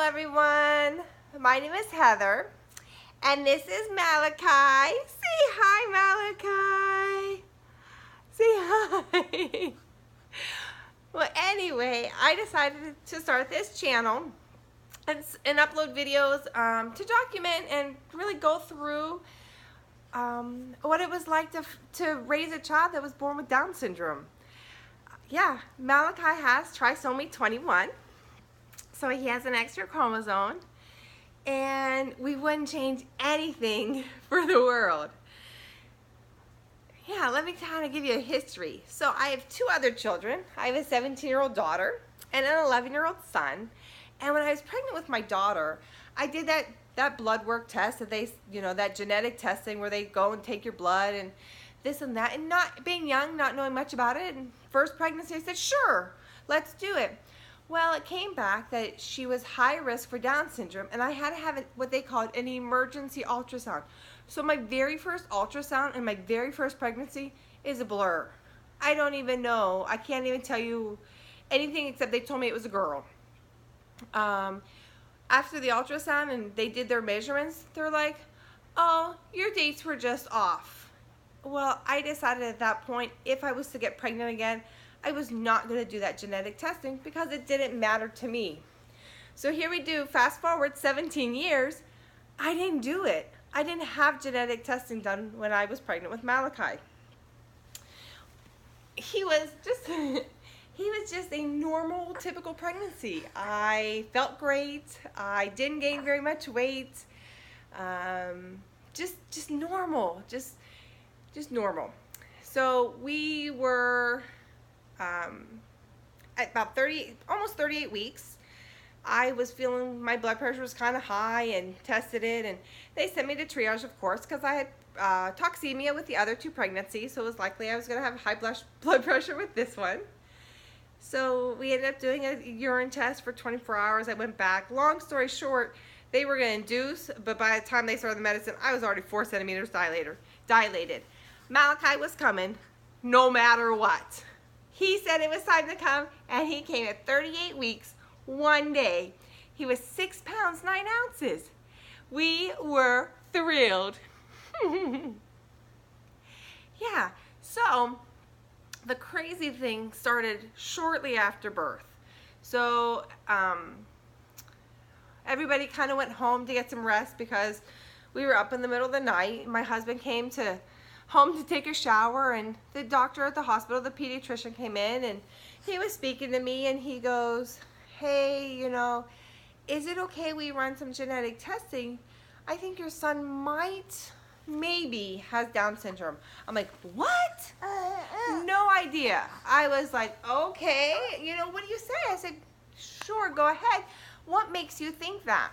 everyone. My name is Heather, and this is Malakai. Say hi, Malakai. Say hi. Well, anyway, I decided to start this channel and upload videos to document and really go through what it was like to raise a child that was born with Down syndrome. Yeah, Malakai has trisomy 21. So he has an extra chromosome, and we wouldn't change anything for the world. Yeah, let me kind of give you a history. So I have two other children. I have a 17-year-old daughter and an 11-year-old son. And when I was pregnant with my daughter, I did that blood work test that they, that genetic testing where they go and take your blood and this and that. And not being young, not knowing much about it, and first pregnancy, I said, sure, let's do it. Well, it came back that she was high risk for Down syndrome, and I had to have what they called an emergency ultrasound. So my very first ultrasound in my very first pregnancy is a blur. I don't even know. I can't even tell you anything except they told me it was a girl. After the ultrasound and they did their measurements, they're like, oh, your dates were just off. Well, I decided at that point, if I was to get pregnant again, I was not going to do that genetic testing because it didn't matter to me. So here we do, fast forward 17 years, I didn't do it. I didn't have genetic testing done when I was pregnant with Malakai. He was just a normal, typical pregnancy. I felt great. I didn't gain very much weight. Just normal, just normal. So we were at about almost 38 weeks, I was feeling my blood pressure was kind of high and tested it, and they sent me to triage, of course, because I had toxemia with the other two pregnancies, so it was likely I was going to have high blood pressure with this one. So we ended up doing a urine test for 24 hours. I went back. Long story short, they were going to induce, but by the time they started the medicine, I was already 4 centimeters dilated. Malakai was coming no matter what. He said it was time to come, and he came at 38 weeks, one day. He was 6 pounds, 9 ounces. We were thrilled. Yeah, so the crazy thing started shortly after birth. So everybody kind of went home to get some rest because we were up in the middle of the night. My husband came home to take a shower, and the doctor at the hospital, the pediatrician, came in, and he was speaking to me, and he goes, hey, is it okay we run some genetic testing? I think your son maybe has Down syndrome. I'm like, what? No idea. I was like, okay, what do you say? I said, sure, go ahead. What makes you think that?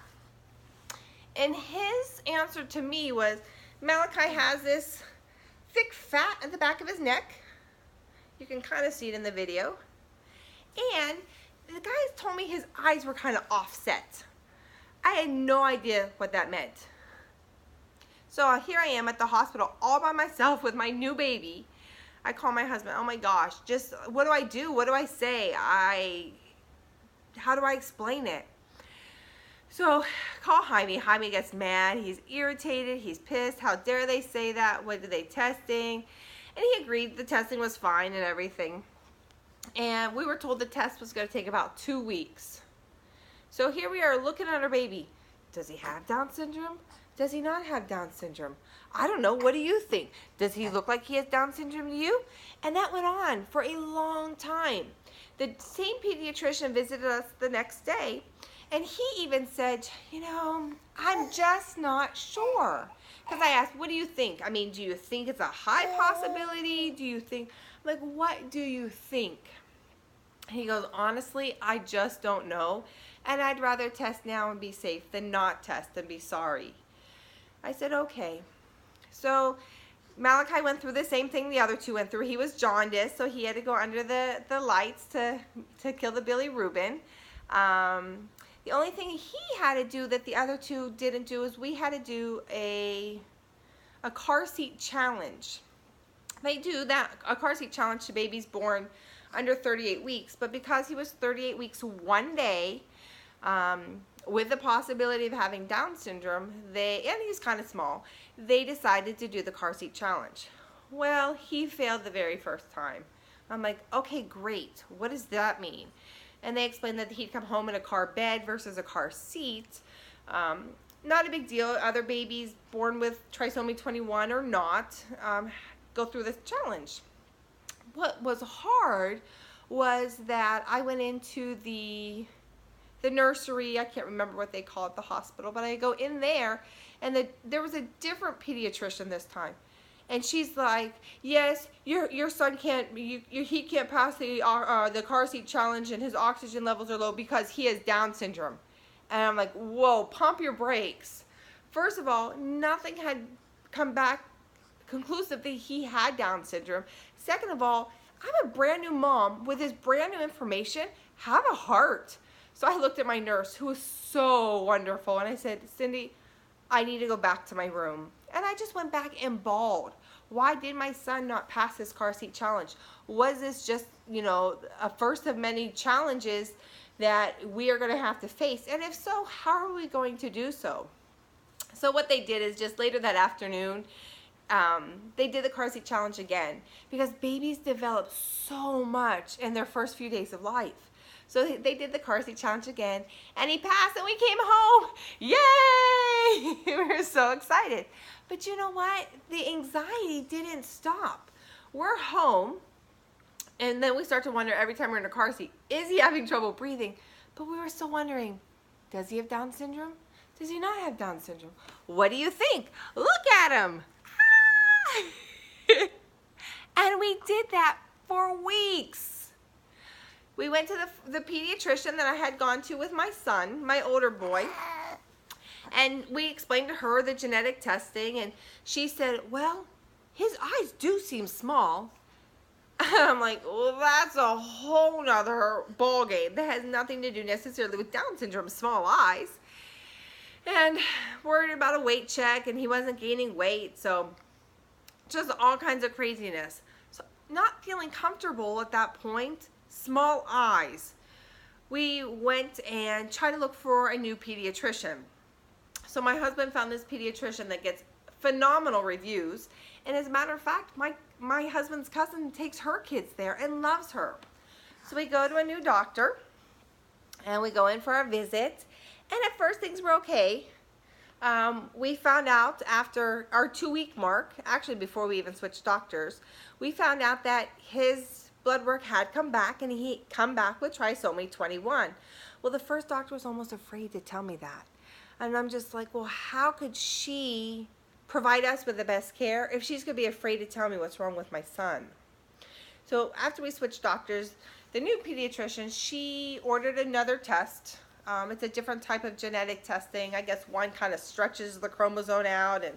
And his answer to me was, Malakai has this thick fat at the back of his neck. You can kind of see it in the video. And the guy told me his eyes were kind of offset. I had no idea what that meant. So here I am at the hospital all by myself with my new baby. I call my husband, oh my gosh, just what do I do? What do I say? How do I explain it? So call Jaime. Jaime gets mad. He's irritated. He's pissed. How dare they say that? What are they testing? And he agreed the testing was fine and everything. And we were told the test was going to take about 2 weeks. So here we are looking at our baby. Does he have Down syndrome? Does he not have Down syndrome? I don't know. What do you think? Does he look like he has Down syndrome to you? And that went on for a long time. The same pediatrician visited us the next day, and he even said, I'm just not sure. Because I asked, what do you think? I mean, do you think it's a high possibility? Do you think, what do you think? He goes, honestly, I just don't know. And I'd rather test now and be safe than not test and be sorry. I said, okay. So Malakai went through the same thing the other two went through. He was jaundiced, so he had to go under the lights to kill the bilirubin. The only thing he had to do that the other two didn't do is we had to do a car seat challenge. They do a car seat challenge to babies born under 38 weeks, but because he was 38 weeks one day, with the possibility of having Down syndrome, and he's kind of small, they decided to do the car seat challenge. Well, he failed the very first time. I'm like, okay, great. What does that mean? And they explained that he'd come home in a car bed versus a car seat. Not a big deal. Other babies born with trisomy 21 or not go through this challenge. What was hard was that I went into the nursery. I can't remember what they call it, the hospital, but I go in there, and there was a different pediatrician this time. And she's like, yes, your son can't, he can't pass the car seat challenge, and his oxygen levels are low because he has Down syndrome. And I'm like, whoa, pump your brakes. First of all, nothing had come back conclusive that he had Down syndrome. Second of all, I'm a brand new mom with this brand new information. Have a heart. So I looked at my nurse, who was so wonderful, and I said, Cindy, I need to go back to my room. And I just went back and bawled. Why did my son not pass this car seat challenge? Was this just, a first of many challenges that we are going to have to face? And if so, how are we going to do so? So what they did is just later that afternoon, they did the car seat challenge again, because babies develop so much in their first few days of life. So they did the car seat challenge again, and he passed, and we came home. Yay! We were so excited. But you know what? The anxiety didn't stop. We're home, and then we start to wonder every time we're in a car seat, is he having trouble breathing? But we were still wondering, does he have Down syndrome? Does he not have Down syndrome? What do you think? Look at him. Ah! And we did that for weeks. We went to the pediatrician that I had gone to with my son, my older boy, and we explained to her the genetic testing, and she said, well, his eyes do seem small. I'm like, well, that's a whole nother ballgame. That has nothing to do necessarily with Down syndrome, small eyes. And worried about a weight check, and he wasn't gaining weight, so just all kinds of craziness. So not feeling comfortable at that point, small eyes, we went and tried to look for a new pediatrician. So my husband found this pediatrician that gets phenomenal reviews, and as a matter of fact, my husband's cousin takes her kids there and loves her. So we go to a new doctor, and we go in for a visit, and at first things were okay. We found out after our 2-week mark, actually before we even switched doctors, we found out that his blood work had come back, and he come back with trisomy 21. Well, the first doctor was almost afraid to tell me that. And I'm just like, well, how could she provide us with the best care if she's going to be afraid to tell me what's wrong with my son? So after we switched doctors, the new pediatrician, she ordered another test. It's a different type of genetic testing. I guess one kind of stretches the chromosome out, and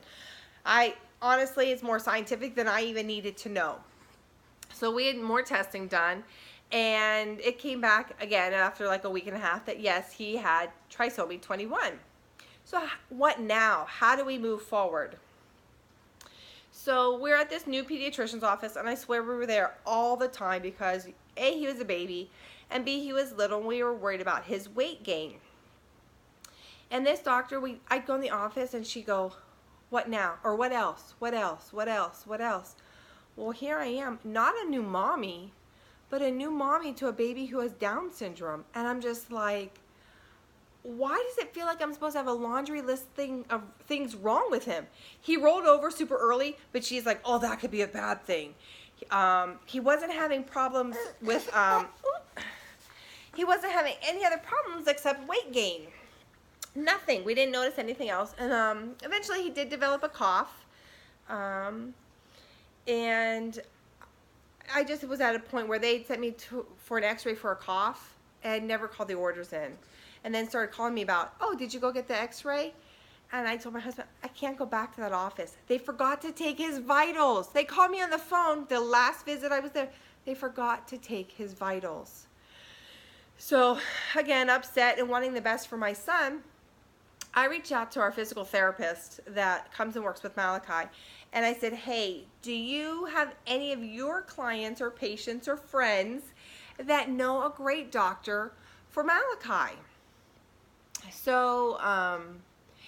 honestly, it's more scientific than I even needed to know. So we had more testing done, and it came back again after like a week and a half that yes, he had trisomy 21. So what now? How do we move forward? So we're at this new pediatrician's office, and I swear we were there all the time because A, he was a baby, and B, he was little, and we were worried about his weight gain. And this doctor, I'd go in the office, and she'd go, what now? Or what else? What else? What else? What else? Well, here I am, not a new mommy, but a new mommy to a baby who has Down syndrome. And I'm just like, why does it feel like I'm supposed to have a laundry list of things wrong with him? He rolled over super early, but she's like, oh, that could be a bad thing. He wasn't having problems with, he wasn't having any other problems except weight gain. Nothing. We didn't notice anything else. And eventually he did develop a cough. And I just was at a point where they sent me for an x-ray for a cough and never called the orders in. And then started calling me about, oh, did you go get the x-ray? And I told my husband, I can't go back to that office. They forgot to take his vitals. They called me on the phone the last visit I was there. They forgot to take his vitals. So again, upset and wanting the best for my son, I reached out to our physical therapist that comes and works with Malakai, and I said, hey, do you have any of your clients or patients or friends that know a great doctor for Malakai? So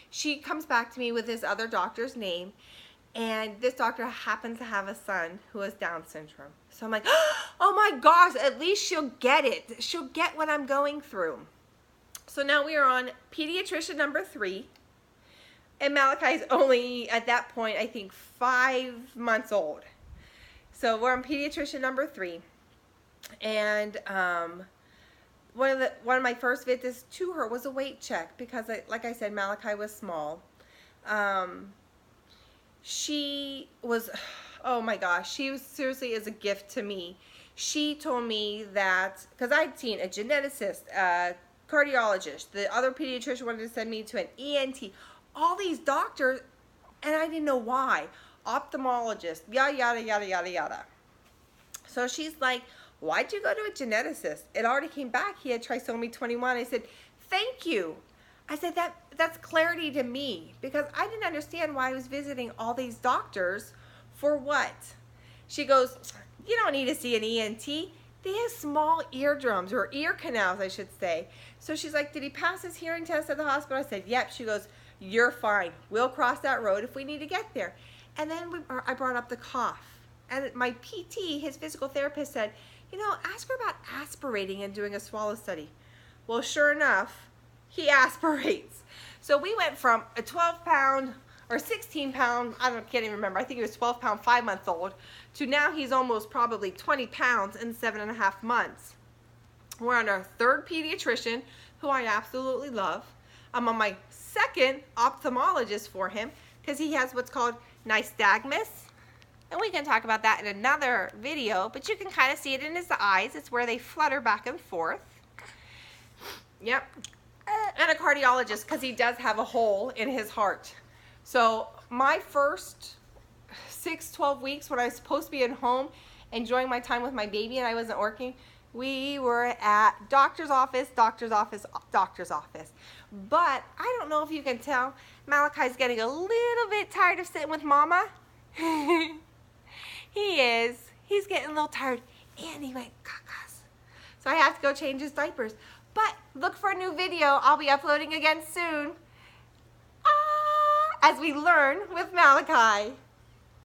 she comes back to me with this other doctor's name, and this doctor happens to have a son who has Down syndrome. So I'm like, oh my gosh, at least she'll get it. She'll get what I'm going through. So now we are on pediatrician number 3. And Malachi's only, at that point, I think 5 months old. So we're on pediatrician number 3. And one of my first visits to her was a weight check because, like I said, Malachi was small. She was, oh my gosh, she was seriously is a gift to me. She told me that, because I'd seen a geneticist, a cardiologist, the other pediatrician wanted to send me to an ENT, all these doctors, and I didn't know why. Ophthalmologist, yada, yada, yada, yada, yada. So she's like, why'd you go to a geneticist? It already came back. He had trisomy 21. I said, thank you. I said, that's clarity to me, because I didn't understand why I was visiting all these doctors for what. She goes, you don't need to see an ENT. They have small eardrums, or ear canals, I should say. So she's like, did he pass his hearing test at the hospital? I said, yep. She goes, you're fine. We'll cross that road if we need to get there. And then I brought up the cough. And my PT, his physical therapist, said, you know, ask her about aspirating and doing a swallow study. Well, sure enough, he aspirates. So we went from a 12-pound or 16-pound, can't even remember, I think he was 12-pound, 5-month-old, to now he's almost probably 20 pounds in 7.5 months. We're on our 3rd pediatrician, who I absolutely love. I'm on my 2nd ophthalmologist for him, because he has what's called nystagmus. And we can talk about that in another video, but you can kind of see it in his eyes. It's where they flutter back and forth. Yep. And a cardiologist, because he does have a hole in his heart. So my first 12 weeks when I was supposed to be at home enjoying my time with my baby and I wasn't working, we were at doctor's office, doctor's office, doctor's office. But I don't know if you can tell, Malachi's getting a little bit tired of sitting with mama. He is. He's getting a little tired. And he went cacas. So I have to go change his diapers. But look for a new video. I'll be uploading again soon. As we learn with Malachi.